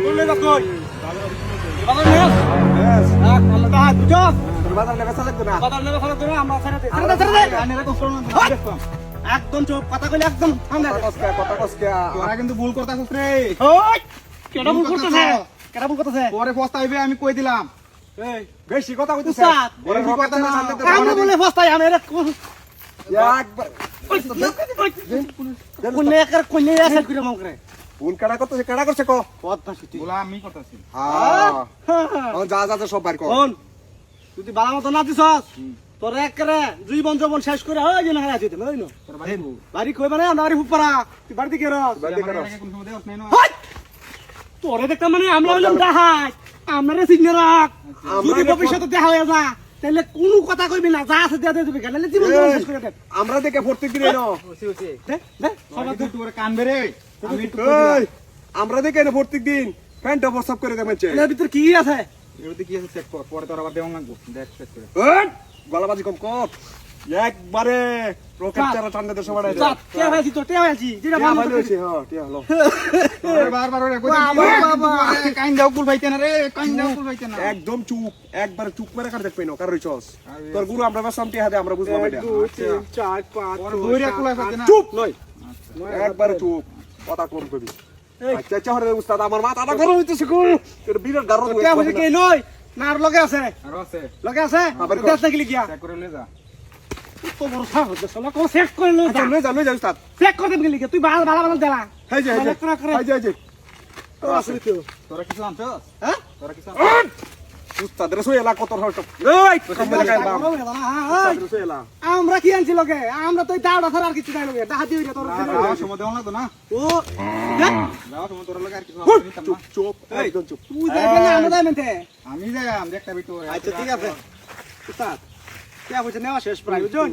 বললে না কই বাজার নে আল্লাহ তা বুঝো বাজার নেবে চালাতো না বাজার নেবে চালাতো না আমরা ছেড়ে দে আনেরা কষ্ট না একদম চুপ কথা কইলে একদম ঠান্ডা কথা কসকে তোরা কিন্তু ভুল করতাছস রে ওই কেডা ভুল করতেছে কেডা ভুল করতেছে পরে পস্তাইবে আমি কই দিলাম এই বেশি কথা কইতেছ উস্তাদ বড় কথা না আমরা বলে ফস্তাই আমি এরা একবার কোনে একার কোনে এসে করে মন করে ভুল কাটা করতেছে কাটা করছে কো পথ না ছুটি বলা আমি করতাছি হ্যাঁ যা যা সব বাইর কর কোন তুই তো বালা মতো না দিছস তোর একরে জীবন জীবন শেষ করে হয় যে না হারাইছিস তুই না তোর ভাই বউ বাড়ি কই মানে আমরা বাড়ি ফুপারা তুই বাড়ি দিকে রস বাড়ি কর কোন সময় দেওস নাই না হাই তোরে দেখতাম মানে আমরা হইলাম ডাহাই আমরা সিগনে রাখ যদি ভবিষ্যতে দেখা হয়ে যা তাহলে কোনো কথা কইবি না যা আছে দিয়ে দিবি গেলে জীবন জীবন শেষ করে দে আমরা দেখে প্রত্যেক দিন এনো দে দে সবাই তোর কানবে রে আমি একটু এই আমরা দেখে এনো প্রত্যেক দিন প্যান্ট প্রস্তাব করে দেমেছে এর ভিতর কি আছে এর কি আছে চেক কর পরে তোর আবার দেওয়া লাগবো দেখ চেক করে গলাবাজি কম কর একবারে রকেট চারা ঠান্ডা দেশে বাড়াই দে চাপ কে হয়েছি তো কে হয়েছি যেটা টিয়া ভালো ভালো হইছে হ্যাঁ টিয়া হলো তোরে বারবার ওরে কই বাবা কাইন দাও কুল ভাইতে না রে কাইন দাও কুল ভাইতে না একদম চুপ একবার চুপ করে কাট দেখবে না কার রইছস তোর গুরু আমরা বাসাম টিয়া দে আমরা বুঝলাম এটা 2 3 4 5 ওরে বইরা কুল ভাইতে না চুপ নয় একবার চুপ কথা কম কবি আচ্ছা আচ্ছা হরে উস্তাদ আমার মাথাটা গরম হইতেছে গো এটা বিরাট গারো কে হয়েছে কে নয় না আর লগে আছে আর আছে লগে আছে আবার কর। দেশ থেকে লিখিয়া চেক করে লে যা তো বড় সাহস হচ্ছে শালা কোন চেক করে লই আচ্ছা লই যা উস্তাদ চেক করে দেবি লিখিয়া তুই ভালো ভালো ভালো দেলা হাই যা হাই যা তো আসলে তো তোরা কিছু আনছস হ্যাঁ তোরা কিছু উস্তাদ রে সইলা কত হয়তো এই কমলা গাইলাম উস্তাদ রে সইলা আমরা কি আনছি লগে আমরা তো দাওড়া ছাড়া আর কিছু নাই লগে ডাহাতি হইরা তোর যাওয়ার সময় দেওয়া লাগতো না ও দেখ যাওয়ার সময় তোর লাগে আর কিছু নিতাম চুপ না চুপ একদম চুপ তুই যাইবে না আমরা যাইবেনতে আমি যাই আমি দেখতে ভিতরে আচ্ছা ঠিক আছে উস্তাদ কে হইছে নেওয়া শেষ প্রায় বুঝুন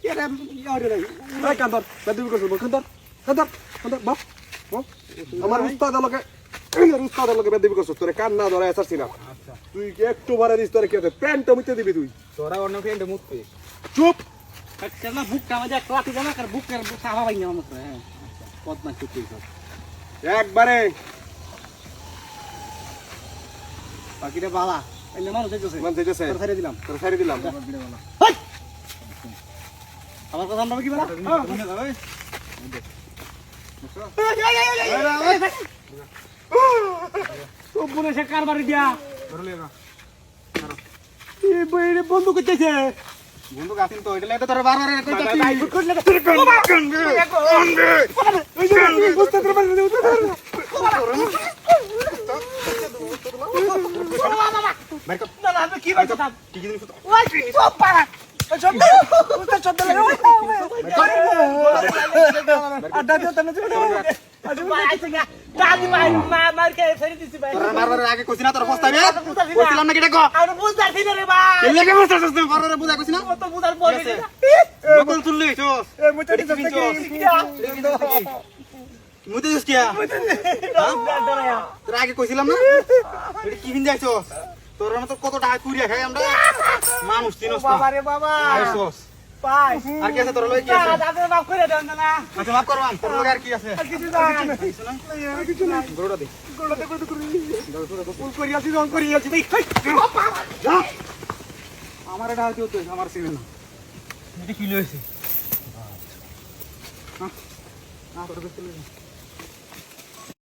এরা ইয়ারে নাই এই কান্দর বেদবি করছ কান্দর কান্দর কান্দর বাপ বাপ আমার উস্তাদ লগে আমার উস্তাদ লগে বেদবি করছ তোরে কান না ধরে আছাছি না আচ্ছা তুই কি একটু বারে দিস তোরে কি হবে প্যান্ট মিতে দিবি তুই তোরা অন্য ফ্রেন্ড মুতবে চুপ কেন বুক কামা যা ক্লাসে জানা কর বুক এর সাহা ভাই না মত হ্যাঁ পদ না চুপ সব একবারে বাকিটা বালা এই না মানুষ যাইতেছে মান যেতেছে তোর ছেড়ে দিলাম তোরে ছাড়ি দিলাম হাই! আমার কথা আমরা কি বলা তুমি যাও এই তো বলে সে কারবারি দিয়া ধরে লে না এই বইরে বন্ধু করতেছে বন্ধু গাছিন তো এটা তোরা বারবার কইতাছি কি হইছে তা ওই চুপ পারা চুপ উস্তাদ চুপ দে আড্ডা দিও তনে চুপ আজু ভাই আইছে না দাদি ভাই মার কে ফেরি দিছি ভাই তোরা বারবার আগে কইছিস না তোর পস্তাবে কইছিলাম না কিটা কো আর বুঝাছি না রে ভাই এলে কে বসছস তুই বারবার বুঝা কইছিস না তো বুঝার বলি না বকল তুললে চোস এ মুতে দিছ কি মুতে দিস কিয়া তোরা আগে কইছিলাম না এটা কি ভিন যাইছস তোর মত কত টাকা কুড়িয়া খাই আমরা মানুষ চিনস না বাবা রে বাবা আইছস পাই আর কি আছে তোর লই কি আছে দাদা বাপ করে দেন না আচ্ছা মাফ করবাম তোর লগে আর কি আছে কিছু না গরুটা দে গোলতে কই করি ফুল করিয়াছি রং করিয়াছি দেখ আমার এটা হইতো তো আমার চিনে না এটা কি লইছে হ্যাঁ তোর বেশ